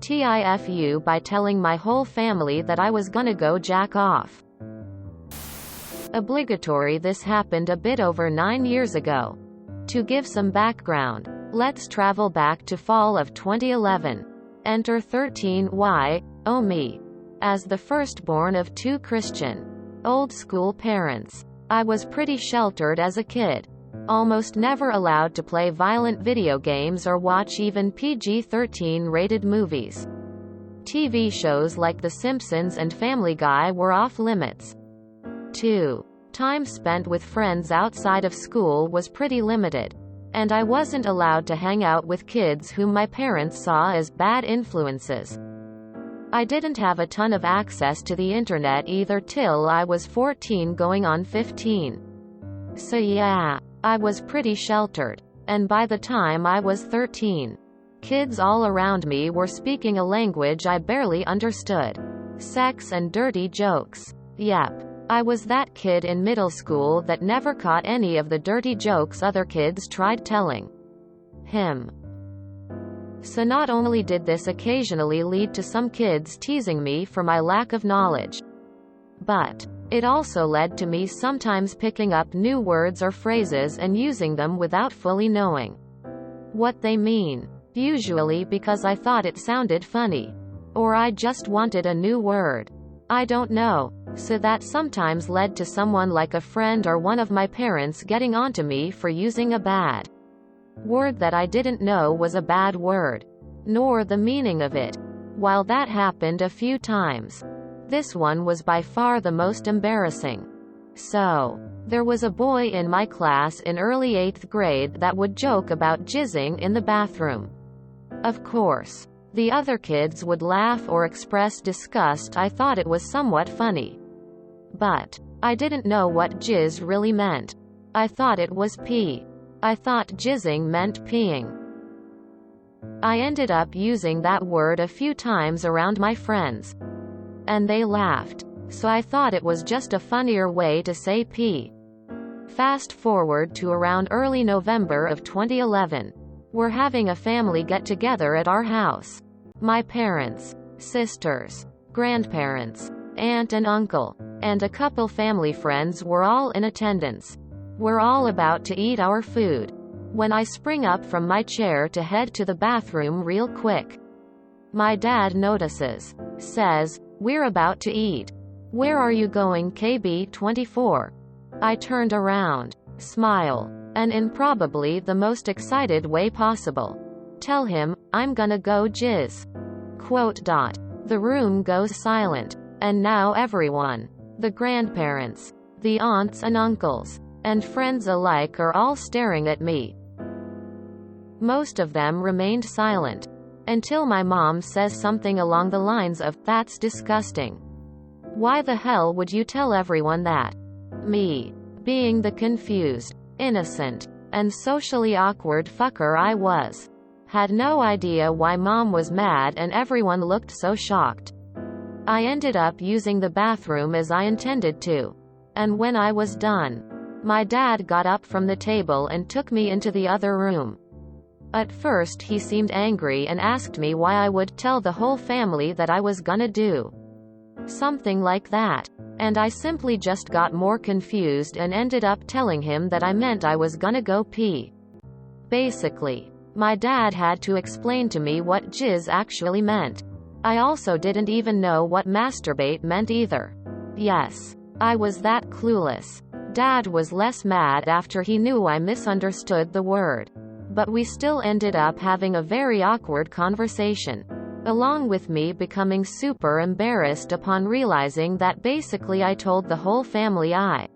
TIFU by telling my whole family that I was gonna go jack off. Obligatory. This happened a bit over 9 years ago. To give some background, let's travel back to fall of 2011. Enter 13Y, oh me. As the firstborn of 2 Christian, old-school parents, I was pretty sheltered as a kid. Almost never allowed to play violent video games or watch even PG-13 rated movies. TV shows like The Simpsons and Family Guy were off limits. 2. Time spent with friends outside of school was pretty limited, and I wasn't allowed to hang out with kids whom my parents saw as bad influences. I didn't have a ton of access to the internet either till I was 14 going on 15. So yeah, I was pretty sheltered. And by the time I was 13, kids all around me were speaking a language I barely understood. Sex and dirty jokes. Yep. I was that kid in middle school that never caught any of the dirty jokes other kids tried telling him. So not only did this occasionally lead to some kids teasing me for my lack of knowledge, but it also led to me sometimes picking up new words or phrases and using them without fully knowing what they mean, usually because I thought it sounded funny, or I just wanted a new word. I don't know. So that sometimes led to someone like a friend or one of my parents getting onto me for using a bad word that I didn't know was a bad word, nor the meaning of it. While that happened a few times, this one was by far the most embarrassing. So, there was a boy in my class in early 8th grade that would joke about jizzing in the bathroom. Of course, the other kids would laugh or express disgust. I thought it was somewhat funny, but I didn't know what jizz really meant. I thought it was pee. I thought jizzing meant peeing. I ended up using that word a few times around my friends, and they laughed, so I thought it was just a funnier way to say pee. Fast forward to around early November of 2011. We're having a family get-together at our house. My parents, sisters, grandparents, aunt and uncle, and a couple family friends were all in attendance. We're all about to eat our food, when I spring up from my chair to head to the bathroom real quick. My dad notices, says, "We're about to eat. Where are you going, KB24? I turned around, smile, and in probably the most excited way possible, tell him, "I'm gonna go jizz." The room goes silent. And now everyone, the grandparents, the aunts and uncles, and friends alike are all staring at me. Most of them remained silent, until my mom says something along the lines of, "That's disgusting. Why the hell would you tell everyone that?" Me, being the confused, innocent, and socially awkward fucker I was, had no idea why mom was mad and everyone looked so shocked. I ended up using the bathroom as I intended to. And when I was done, my dad got up from the table and took me into the other room. At first he seemed angry and asked me why I would tell the whole family that I was gonna do something like that. And I simply just got more confused and ended up telling him that I meant I was gonna go pee. Basically, my dad had to explain to me what jizz actually meant. I also didn't even know what masturbate meant either. Yes, I was that clueless. Dad was less mad after he knew I misunderstood the word. But we still ended up having a very awkward conversation, along with me becoming super embarrassed upon realizing that basically I told the whole family I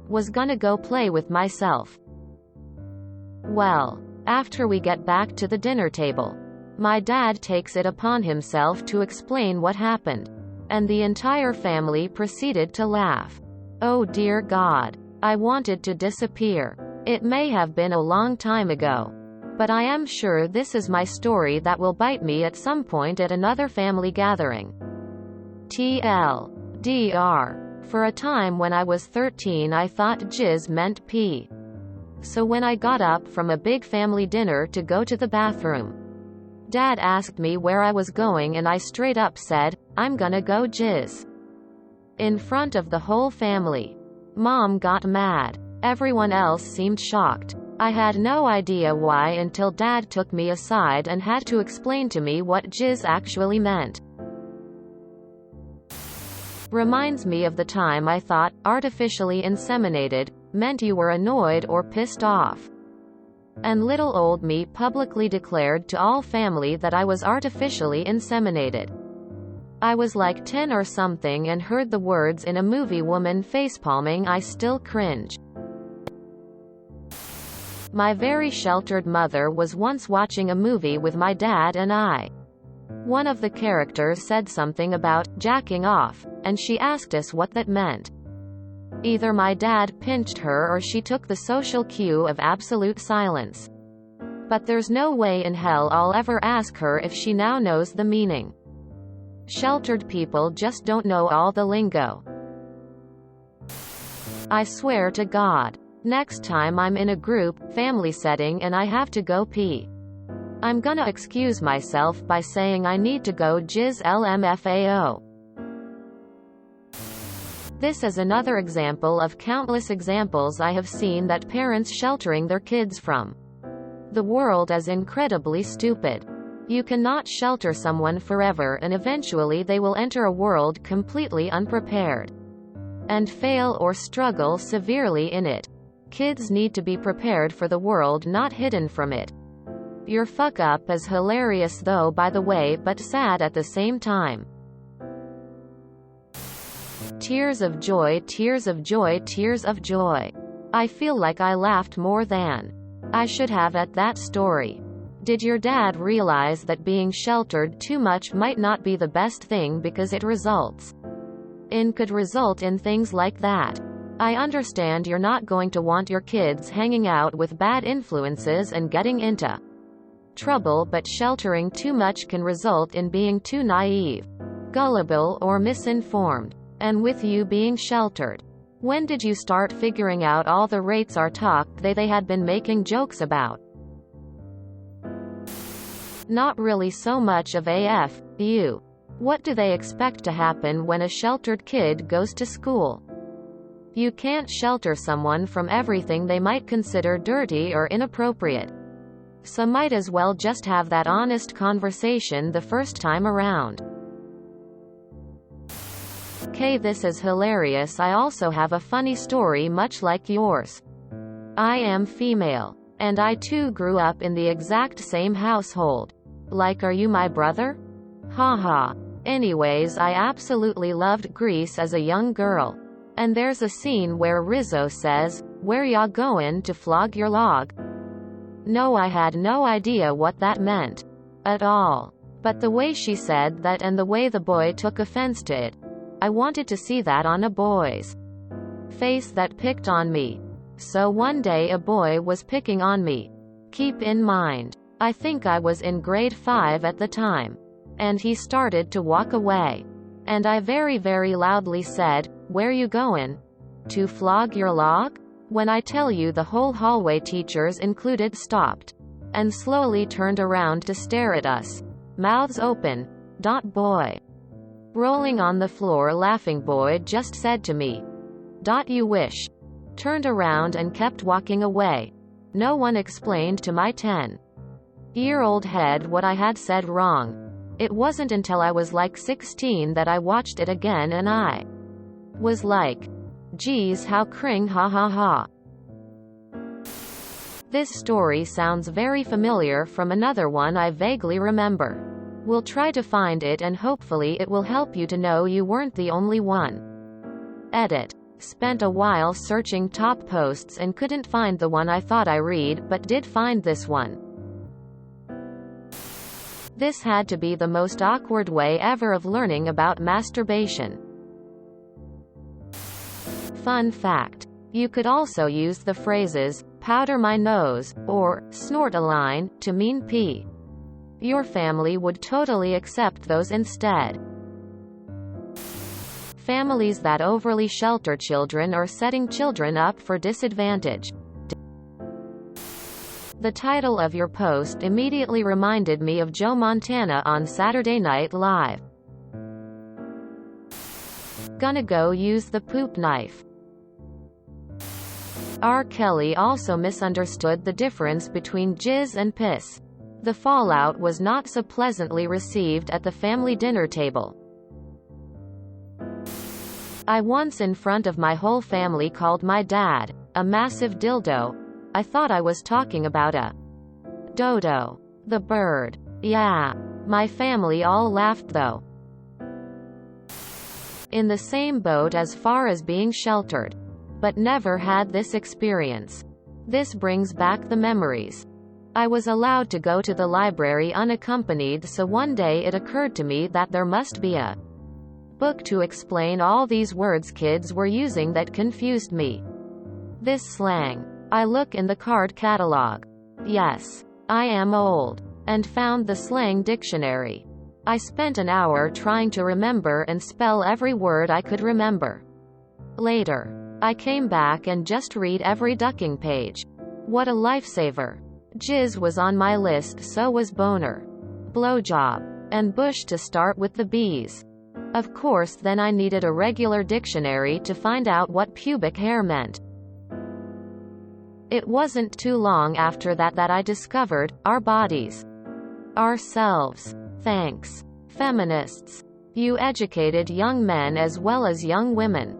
was gonna go play with myself. Well, after we get back to the dinner table, my dad takes it upon himself to explain what happened, and the entire family proceeded to laugh. Oh dear God. I wanted to disappear. It may have been a long time ago, but I am sure this is my story that will bite me at some point at another family gathering. TLDR. For a time when I was 13 I thought jizz meant pee. So when I got up from a big family dinner to go to the bathroom, Dad asked me where I was going and I straight up said, "I'm gonna go jizz." In front of the whole family. Mom got mad. Everyone else seemed shocked. I had no idea why until Dad took me aside and had to explain to me what jizz actually meant. Reminds me of the time I thought artificially inseminated meant you were annoyed or pissed off. And little old me publicly declared to all family that I was artificially inseminated. I was like 10 or something and heard the words in a movie, woman facepalming. I still cringe. My very sheltered mother was once watching a movie with my dad and I. One of the characters said something about jacking off, and she asked us what that meant. Either my dad pinched her or she took the social cue of absolute silence. But there's no way in hell I'll ever ask her if she now knows the meaning. Sheltered people just don't know all the lingo. I swear to God. Next time I'm in a group, family setting and I have to go pee, I'm gonna excuse myself by saying I need to go jizz LMFAO. This is another example of countless examples I have seen that parents sheltering their kids from. The world is incredibly stupid. You cannot shelter someone forever and eventually they will enter a world completely unprepared and fail or struggle severely in it. Kids need to be prepared for the world, not hidden from it. Your fuck up is hilarious though, by the way, but sad at the same time. Tears of joy, tears of joy, tears of joy. I feel like I laughed more than I should have at that story. Did your dad realize that being sheltered too much might not be the best thing because it could result in things like that? I understand you're not going to want your kids hanging out with bad influences and getting into trouble, but sheltering too much can result in being too naive, gullible, or misinformed. And with you being sheltered, when did you start figuring out all the rates are talked they had been making jokes about? Not really so much of AF, what do they expect to happen when a sheltered kid goes to school? You can't shelter someone from everything they might consider dirty or inappropriate. So might as well just have that honest conversation the first time around. Okay, this is hilarious. I also have a funny story much like yours. I am female. And I too grew up in the exact same household. Like, are you my brother? Haha. Anyways, I absolutely loved Grease as a young girl. And there's a scene where Rizzo says, "Where ya goin' to flog your log?" No, I had no idea what that meant. At all. But the way she said that and the way the boy took offense to it, I wanted to see that on a boy's face that picked on me. So one day a boy was picking on me. Keep in mind, I think I was in grade 5 at the time. And he started to walk away. And I very, very loudly said, "Where you goin'? To flog your log?" When I tell you the whole hallway, teachers included, stopped and slowly turned around to stare at us. Mouths open. Boy. Rolling on the floor laughing. Boy just said to me, "You wish." Turned around and kept walking away. No one explained to my 10-year-old head what I had said wrong. It wasn't until I was like 16 that I watched it again and I was like, geez, how cring, ha ha ha. This story sounds very familiar from another one I vaguely remember. We'll try to find it and hopefully it will help you to know you weren't the only one. Edit. Spent a while searching top posts and couldn't find the one I thought I read, but did find this one. This had to be the most awkward way ever of learning about masturbation. Fun fact. You could also use the phrases, "powder my nose," or "snort a line," to mean pee. Your family would totally accept those instead. Families that overly shelter children are setting children up for disadvantage. The title of your post immediately reminded me of Joe Montana on Saturday Night Live. Gonna go use the poop knife. R. Kelly also misunderstood the difference between jizz and piss. The fallout was not so pleasantly received at the family dinner table. I once in front of my whole family called my dad a massive dildo. I thought I was talking about a dodo. The bird. Yeah. My family all laughed though. In the same boat as far as being sheltered. But never had this experience. This brings back the memories. I was allowed to go to the library unaccompanied, so one day it occurred to me that there must be a book to explain all these words kids were using that confused me. This slang. I look in the card catalog. Yes, I am old. And found the slang dictionary. I spent an hour trying to remember and spell every word I could remember. Later, I came back and just read every ducking page. What a lifesaver. Jizz was on my list, so was boner, blowjob, and bush to start with the B's. Of course, then I needed a regular dictionary to find out what pubic hair meant. It wasn't too long after that I discovered our bodies, ourselves. Thanks, feminists. You educated young men as well as young women.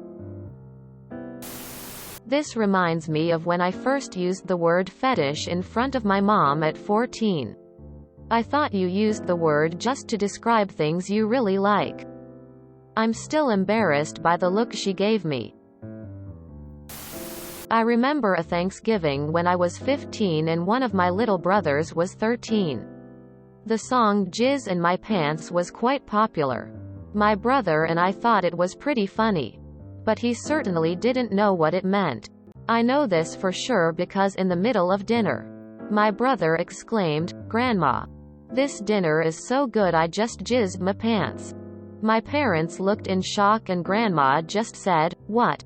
This reminds me of when I first used the word fetish in front of my mom at 14. I thought you used the word just to describe things you really like. I'm still embarrassed by the look she gave me. I remember a Thanksgiving when I was 15 and one of my little brothers was 13. The song Jizz in My Pants was quite popular. My brother and I thought it was pretty funny. But he certainly didn't know what it meant. I know this for sure because in the middle of dinner, my brother exclaimed, "Grandma, this dinner is so good I just jizzed my pants." My parents looked in shock and Grandma just said, "What?"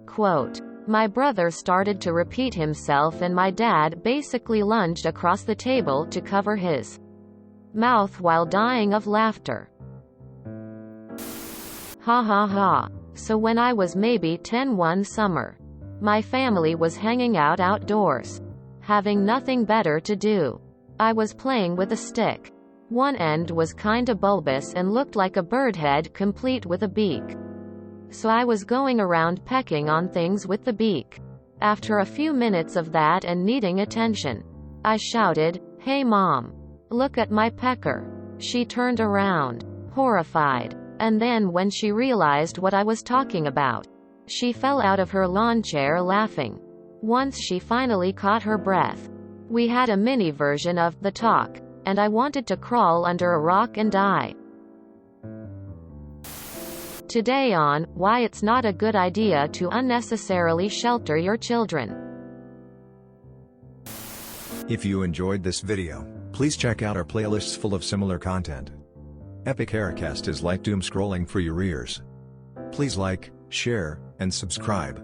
Quote. My brother started to repeat himself and my dad basically lunged across the table to cover his mouth while dying of laughter. Ha ha ha. So when I was maybe 10 one summer, my family was hanging out outdoors, having nothing better to do. I was playing with a stick. One end was kinda bulbous and looked like a bird head complete with a beak. So I was going around pecking on things with the beak. After a few minutes of that and needing attention, I shouted, "Hey Mom, look at my pecker." She turned around, horrified. And then when she realized what I was talking about, she fell out of her lawn chair laughing. Once she finally caught her breath, we had a mini version of the talk, and I wanted to crawl under a rock and die. Today on why it's not a good idea to unnecessarily shelter your children. If you enjoyed this video, please check out our playlists full of similar content. Epic Haircast is like doom scrolling for your ears. Please like, share, and subscribe.